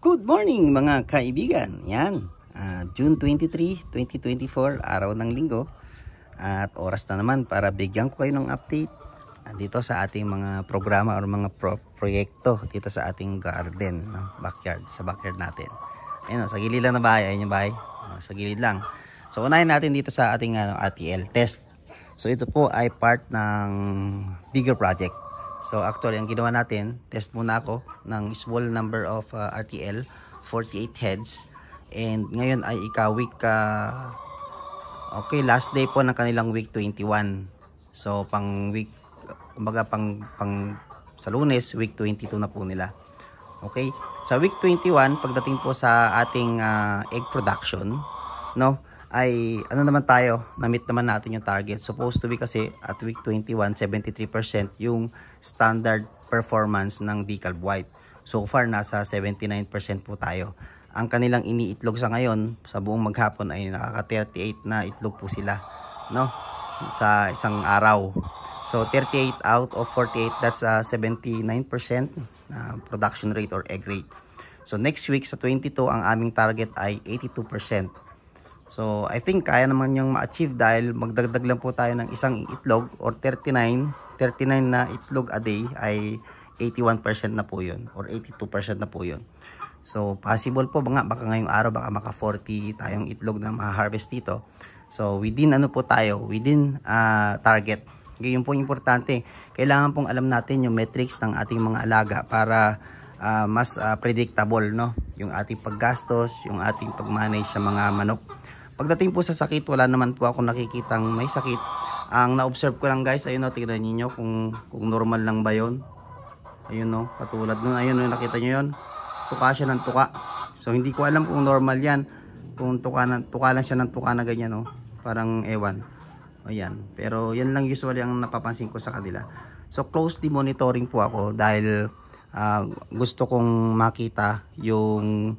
Good morning mga kaibigan. Yan, June 23, 2024, araw ng linggo. At oras na naman para bigyan ko kayo ng update dito sa ating mga programa o mga proyekto dito sa ating garden, no? Sa backyard natin. Ayun, sa gilid lang na bahay. Ayun yung bahay, sa gilid lang. So unahin natin dito sa ating RTL test. So ito po ay part ng bigger project. So actually ang ginawa natin, test muna ako ng small number of RTL, 48 heads. And ngayon ay week okay, last day po ng kanilang week 21. So pang week, kumbaga pang sa Lunes, week 22 na po nila. Okay? Sa week 21, pagdating po sa ating egg production, no? Ay ano naman tayo, na-meet naman natin yung target. Supposed to be kasi at week 21, 73% yung standard performance ng Decalb White. So far nasa 79% po tayo. Ang kanilang iniitlog sa ngayon, sa buong maghapon ay nakaka 38 na itlog po sila, no? Sa isang araw. So 38 out of 48, that's 79% production rate or egg rate. So next week sa 22, ang aming target ay 82%. So, I think kaya naman yung ma-achieve dahil magdagdag lang po tayo ng isang itlog or 39 na itlog a day ay 81% na po yun or 82% na po yun. So, possible po baka ngayong araw baka maka 40 tayong itlog na ma-harvest dito. So, within within target. Yun po importante. Kailangan pong alam natin yung metrics ng ating mga alaga para mas predictable, no? Yung ating paggastos, yung ating pag-manage sa mga manok. Pagdating po sa sakit, wala naman po ako nakikitang may sakit. Ang na-observe ko lang guys, ayun o, tignan niyo kung normal lang ba yun. Ayun o, katulad nun, ayun o, nakita nyo yun. Tuka siya ng tuka. So hindi ko alam kung normal yan. Kung tuka lang siya ng tuka na ganyan o. Parang ewan. Ayan. Pero yan lang usually ang napapansin ko sa kanila. So closely monitoring po ako dahil gusto kong makita yung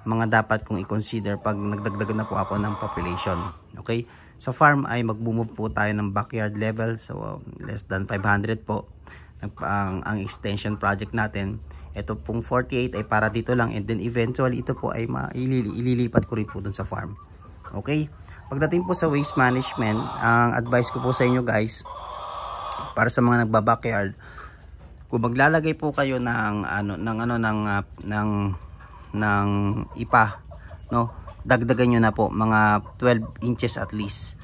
mga dapat kong i-consider pag nagdagdag na po ako ng population. Okay? Sa farm ay mag-move po tayo ng backyard level. So less than 500 po ang extension project natin. Ito pong 48 ay para dito lang, and then eventually ito po ay ililipat ko rin po dun sa farm. Okay? Pagdating po sa waste management, ang advice ko po sa inyo guys, para sa mga nagba-backyard, kung maglalagay po kayo ng ipa, no, dagdagan nyo na po mga 12 inches at least,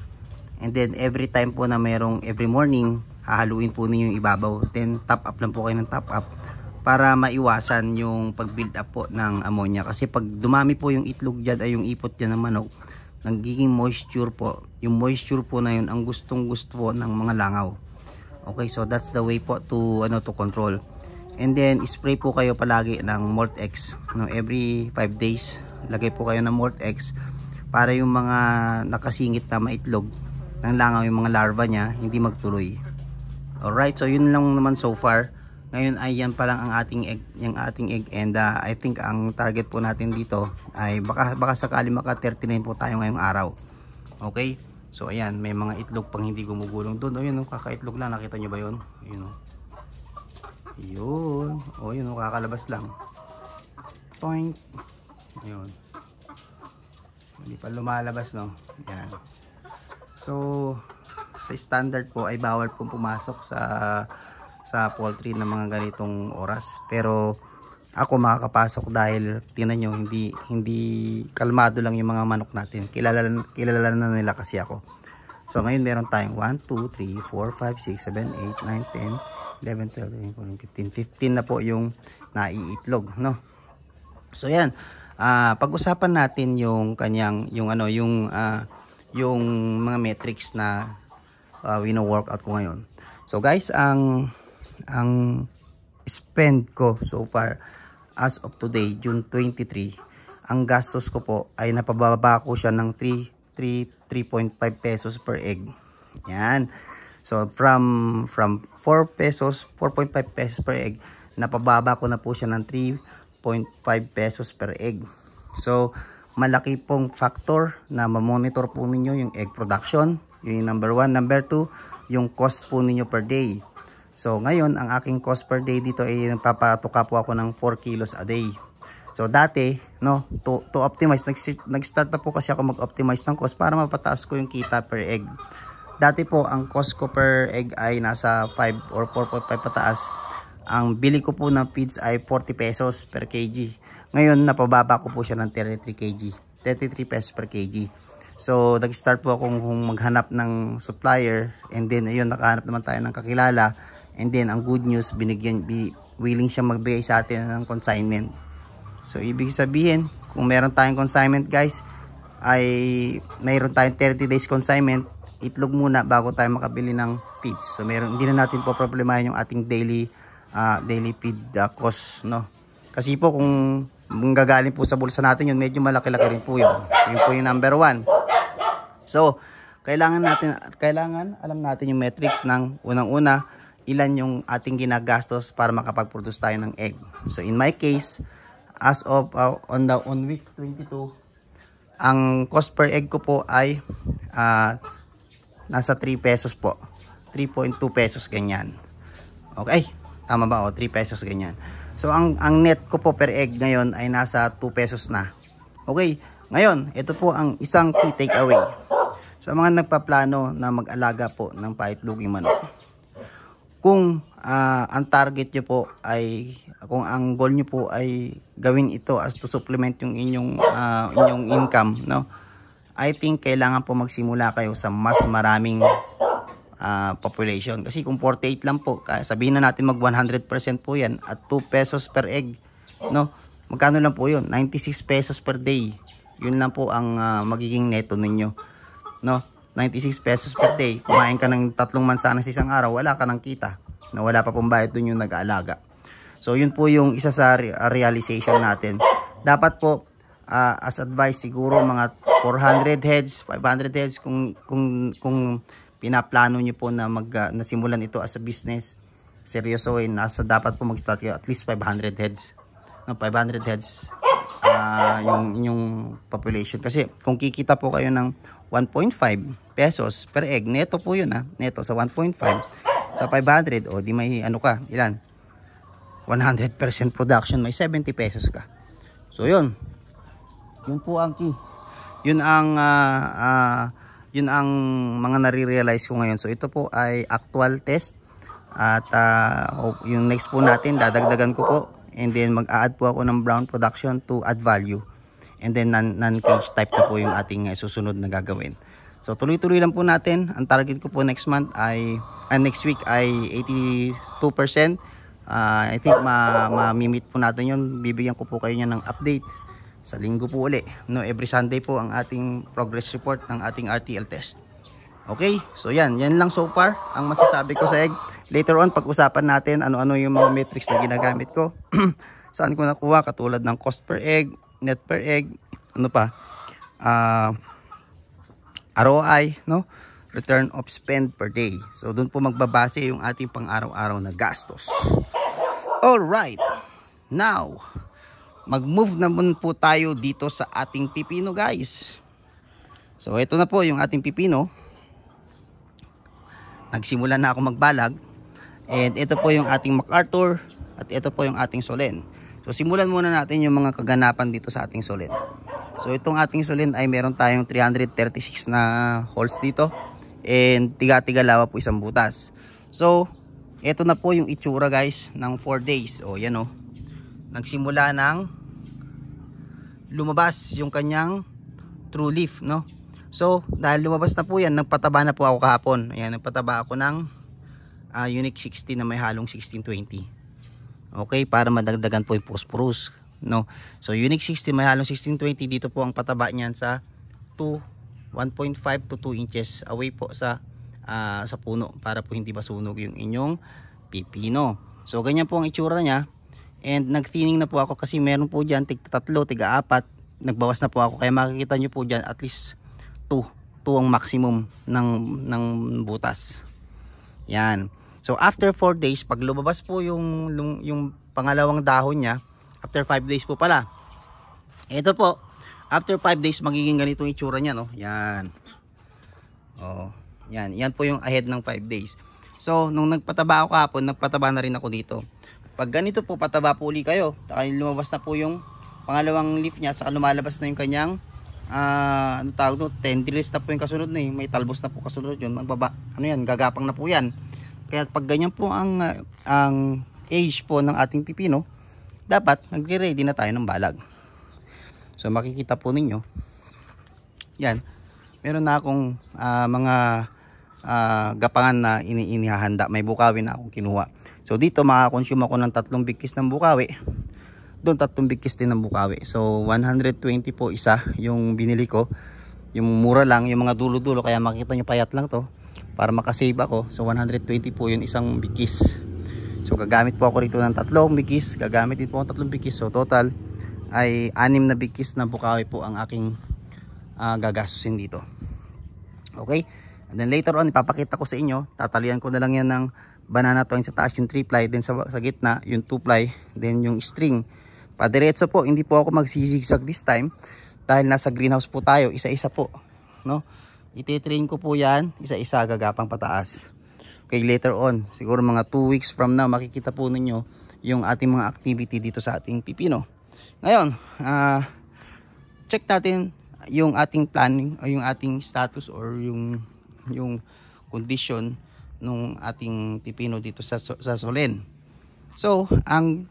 and then every time po na every morning hahaluin po ninyo yung ibabaw, then top up lang po kayo ng top up para maiwasan yung pag build up po ng ammonia, kasi pag dumami po yung itlog dyan ay yung ipot dyan ng manok, nagiging moisture po, yung moisture po na yun ang gustong gusto po ng mga langaw. Okay, so that's the way po to control. And then spray po kayo palagi ng Molt-X, no? Every 5 days lagay po kayo ng Molt-X para yung mga nakasingit na maitlog ng langaw, yung mga larva niya hindi magtuloy. Alright, so yun lang naman so far. Ngayon ay yan pa lang ang ating egg, and I think ang target po natin dito ay baka sakali maka 39 po tayo ngayong araw. Okay, so ayan, may mga itlog pang hindi gumugulong doon. O yun, kakaitlog lang, nakita nyo ba yun? Yun, yun, o yun, kakalabas lang. Point. Ayun, hindi pa lumalabas, no? Yan. So sa standard po ay bawal po pumasok sa poultry ng mga ganitong oras, pero ako makakapasok dahil tingnan nyo, hindi kalmado lang yung mga manok natin. Kilala na nila kasi ako. So ngayon meron tayong 1, 2, 3, 4, 5, 6, 7, 8, 9, 10, 11, 12, 15 na po yung naiitlog, no? So yan, pag-usapan natin yung kanyang yung mga metrics na wino-workout ko ngayon. So guys, ang spend ko so far as of today, June 23, ang gastos ko po ay napababa ko siya ng 3.5 pesos per egg. Yan. So from 4 pesos, 4.5 pesos per egg, napababa ko na po siya ng 3.5 pesos per egg. So malaki pong factor na ma-monitor po ninyo yung egg production. Yung number 1. Number 2, yung cost po ninyo per day. So ngayon ang aking cost per day dito ay nagpapatuka po ako ng 4 kilos a day. So dati, no, to optimize, nag-start na po kasi ako mag-optimize ng cost para mapataas ko yung kita per egg. Dati po ang cost ko per egg ay nasa 5 or 4.5 pataas. Ang bili ko po ng feeds ay 40 pesos per kg. Ngayon napababa ko po siya ng 33 pesos per kg. So nag-start po akong maghanap ng supplier, and then ayun, nakahanap naman tayo ng kakilala, and then ang good news, willing siya magbigay sa atin ng consignment. So ibig sabihin, kung meron tayong consignment guys, ay mayroon tayong 30 days consignment, itlog muna bago tayo makabili ng feeds. So hindi na natin po problemahin yung ating daily feed cost, no? Kasi po kung gagaling po sa bulsa natin yun, medyo malaki-laki rin po yun. Yun po yung number 1. So kailangan alam natin yung metrics ng unang-una, ilan yung ating ginagastos para makapag-produce tayo ng egg. So in my case, as of on week 22, ang cost per egg ko po ay nasa 3 pesos po. 3.2 pesos ganyan. Okay? Tama ba? 3 pesos ganyan. So ang net ko po per egg ngayon ay nasa 2 pesos na. Okay? Ngayon, ito po ang isang key takeaway. Sa mga nagpaplano na mag-alaga po ng paitloging manok. Kung ang target nyo po ay, kung ang goal nyo po ay gawin ito as to supplement yung inyong income, no? I think kailangan po magsimula kayo sa mas maraming population. Kasi kung 48 lang po, sabihin na natin mag 100% po yan at 2 pesos per egg, no? Magkano lang po yun? 96 pesos per day. Yun lang po ang magiging neto ninyo, no? 96 pesos per day. Kumain ka ng 3 mansanas isang araw, wala ka ng kita, na wala pa pong bayad dun yung nag-aalaga. So yun po yung isa sa realization natin. Dapat po as advice siguro mga 400 heads, 500 heads kung pinaplano niyo po na nasimulan ito as a business, seryosohin, dapat po mag-start kayo at least 500 heads. No, 500 heads yung population, kasi kung kikita po kayo ng 1.5 pesos per egg, neto po yun neto sa 1.5 sa 500, o di may ano ka, ilan? 100% production, may 70 pesos ka. So yun po ang key. Yun ang mga nare-realize ko ngayon. So ito po ay actual test, at yung next po natin dadagdagan ko po, and then mag-a-add po ako ng brown production to add value, and then non-cage type na po yung ating susunod na gagawin. So tuloy-tuloy lang po natin. Ang target ko po next week ay 82%. I think ma-meet po natin yun. Bibigyan ko po kayo niya ng update sa linggo po uli, no? Every Sunday po ang ating progress report ng ating RTL test. Okay, so yan lang so far ang masasabi ko sa egg. Later on pag-usapan natin ano-ano yung mga metrics na ginagamit ko. Saan ko nakuha, katulad ng cost per egg, net per egg, ano pa, ROI, no? Return of spend per day. So doon po magbabase yung ating pang-araw-araw na gastos. All right, now mag-move naman po tayo dito sa ating pipino guys. So ito na po yung ating pipino. Nagsimula na ako magbalag. And ito po yung ating MacArthur. At ito po yung ating Solen. So simulan muna natin yung mga kaganapan dito sa ating Solen. So itong ating Solen ay meron tayong 336 na holes dito. And tiga-tiga lawa po isang butas. So ito na po yung itsura guys ng 4 days. O yan o. Nagsimula ng lumabas yung kanyang true leaf, no? So dahil lumabas na po yan, nagpataba na po ako kahapon. Ayan, nagpataba ako ng Unique 60 na may halong 1620. Okay, para madagdagan po yung phosphorus, no? So Unique 60 may halong 1620, dito po ang pataba niyan sa 1.5 to 2 inches away po sa puno, para po hindi masunog yung inyong pipino. So ganyan po ang itsura niya. And nag-thinning na po ako kasi meron po dyan tig-3, tig-4. Nagbawas na po ako, kaya makikita nyo po dyan at least 2 ang maximum ng butas. Yan. So after 4 days, pag lumabas po yung pangalawang dahon niya, after 5 days po pala. Ito po, after 5 days magiging ganitong itsura niya, no? Yan. Oh, yan po yung ahead ng 5 days. So nung nagpataba ako kahapon, nagpataba na rin ako dito. Pag ganito po, pataba po uli kayo, lumabas na po yung pangalawang leaf niya, saka lumalabas na yung kanyang ano tawag doon, tendrils na po yung kasunod na may talbos na po kasunod yun, ano yan, gagapang na po yan. Kaya pag ganyan po ang age po ng ating pipino, dapat nagre-ready na tayo ng balag. So makikita po ninyo yan, meron na akong mga gapangan na inihahanda, may bukawi na akong kinuha. So dito makakonsume ako ng 3 bigkis ng bukawi, doon 3 bigkis din ng bukawi. So 120 po isa yung binili ko, yung mura lang, yung mga dulo-dulo, kaya makita nyo payat lang to para makasave ako. So 120 po yun isang bigkis. So gagamit po ako rito ng 3 bigkis, gagamit din po ako 3 bigkis. So total ay 6 na bigkis na bukawi po ang aking gagastusin dito. Okay, and then later on ipapakita ko sa inyo, tatalian ko na lang yan ng banana twine sa taas, yung 3 ply, then sa gitna yung 2 ply, then yung string padiretso po. Hindi po ako magsisigzag this time dahil nasa greenhouse po tayo, isa-isa po, no? Ititrain ko po yan isa-isa, gagapang pataas. Okay, later on siguro mga 2 weeks from now makikita po ninyo yung ating mga activity dito sa ating pipino. Ngayon check natin yung ating planning o yung ating status or yung condition nung ating pipino dito sa Solen. So ang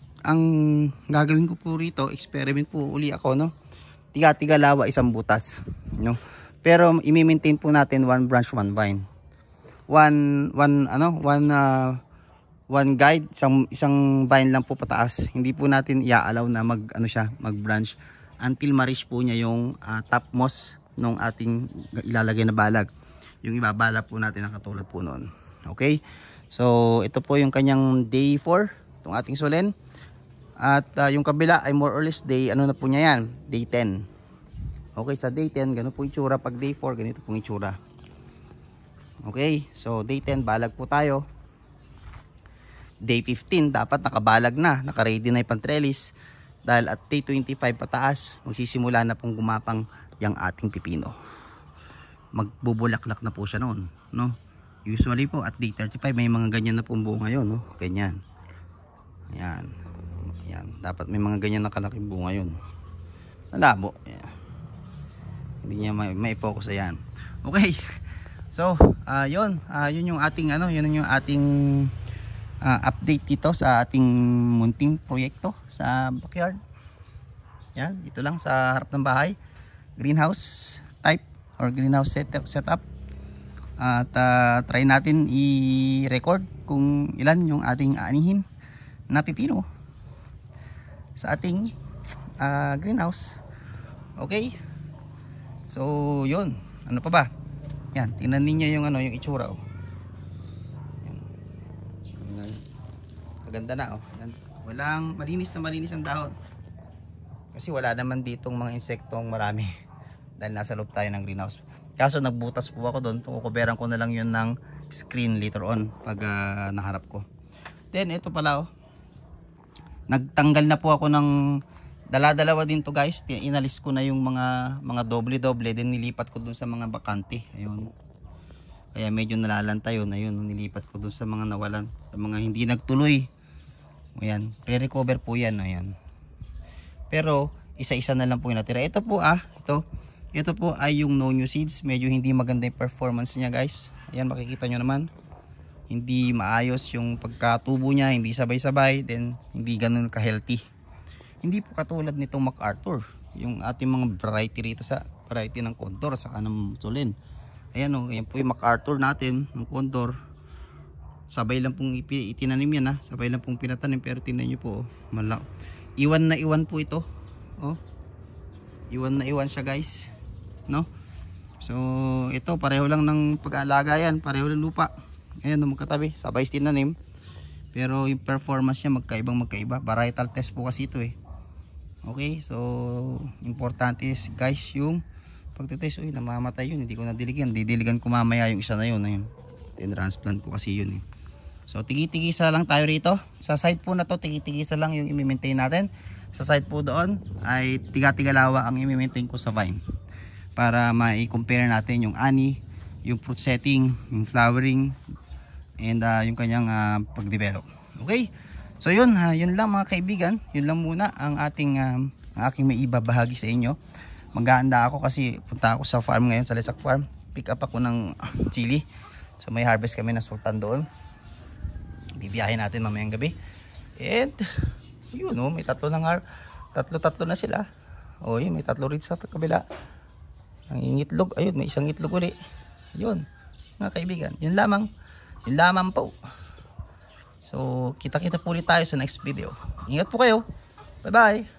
gagawin ko po rito, experiment po uli ako, no? Tiga-tiga lawa isang butas, no? Pero i-maintain po natin 1 branch 1 vine. One guide, isang vine lang po pataas. Hindi po natin i-allow na mag branch until ma-reach po niya yung topmost nung ating ilalagay na balag. Yung ibabala po natin na katulad po noon. Okay? So ito po yung kanyang day 4, itong ating Solen. At yung kabila ay more or less day, ano na po niya yan? Day 10. Okay, sa day 10, ganun po yung itsura. Pag day 4, ganito po yung itsura. Okay, so day 10, balag po tayo. Day 15, dapat nakabalag na, naka-ready na yung pantrelis. Dahil at day 25 pataas, magsisimula na pong gumapang yung ating pipino. Magbubulaklak na po siya noon, no? Usually po at day 35, may mga ganyan na pong bunga yun, no? Ganyan. Ayan. Yan, dapat may mga ganyan na kalaking bunga yun. Nalabo. Yan. Hindi niya may-focus ayan. Okay. So, yun yung ating yun yung ating update dito sa ating munting proyekto sa backyard. Yan, dito lang sa harap ng bahay. Greenhouse type or greenhouse setup. At try natin i-record kung ilan yung ating aanihin na pipino sa ating greenhouse. Okay, so yun, ano pa ba yan, tingnan ninyo yung yung itsura, yan. Maganda na, yan. Walang malinis ang dahon kasi wala naman ditong mga insektong marami dahil nasa loob tayo ng greenhouse. Kaso nagbutas po ako doon, kukuberan ko na lang yun ng screen later on pag naharap ko. Then ito pala, nagtanggal na po ako ng dala-dalawa din to guys. Inalis ko na yung mga doble-doble, then nilipat ko dun sa mga bakante. Ayun. Kaya medyo nalalanta yun. Ayun, nilipat ko dun sa mga nawalan, sa mga hindi nagtuloy. Ayan, re-recover po yan. Ayan. Pero isa-isa na lang po yung natira. Ito po ito po ay yung no new seeds. Medyo hindi maganda yung performance niya guys. Ayan, makikita nyo naman. Hindi maayos yung pagkatubo niya, hindi sabay-sabay, then hindi ganun ka-healthy. Hindi po katulad nitong MacArthur, yung ating mga variety rito sa variety ng Condor sa kanang Solen. Ayan ayan po yung MacArthur natin ng Condor. Sabay lang pong itinanim yan, sabay lang pong pinatanim, pero tingnan niyo po, iwan na iwan po ito. Iwan na iwan siya guys, no? So ito pareho lang ng pag-aalaga yan, pareho lang lupa. Ayan, magkatabi, sabay tinanim. Pero yung performance niya magkaiba. Varietal test po kasi ito Okay, so importante guys yung pagtetest. Uy, namamatay yun, hindi ko nadiligan. Didiligan ko mamaya yung isa na yun. Transplant ko kasi yun So tigi-tigisa lang tayo rito. Sa side po na to, tigi-tigisa lang yung i-maintain natin. Sa side po doon ay tiga-tiga lawa ang i-maintain ko sa vine. Para ma-compare natin yung ani, yung fruit setting, yung flowering, and yung kanyang pag-develop. Okay, so yun lang mga kaibigan, yun lang muna ang ating ang aking may ibabahagi sa inyo. Maghahanda ako kasi punta ako sa farm ngayon, sa Lesak Farm. Pick up ako ng chili. So may harvest kami na sultan doon. Bibiyahin natin mamayang gabi. And yun oh, may tatlo na sila. Oh, yun, may tatlo rin sa kabila. Ang ingitlog, ayun, may isang itlog uli. Yun, mga kaibigan, yun lamang po. So kita-kita po ulit tayo sa next video. Ingat po kayo. Bye bye.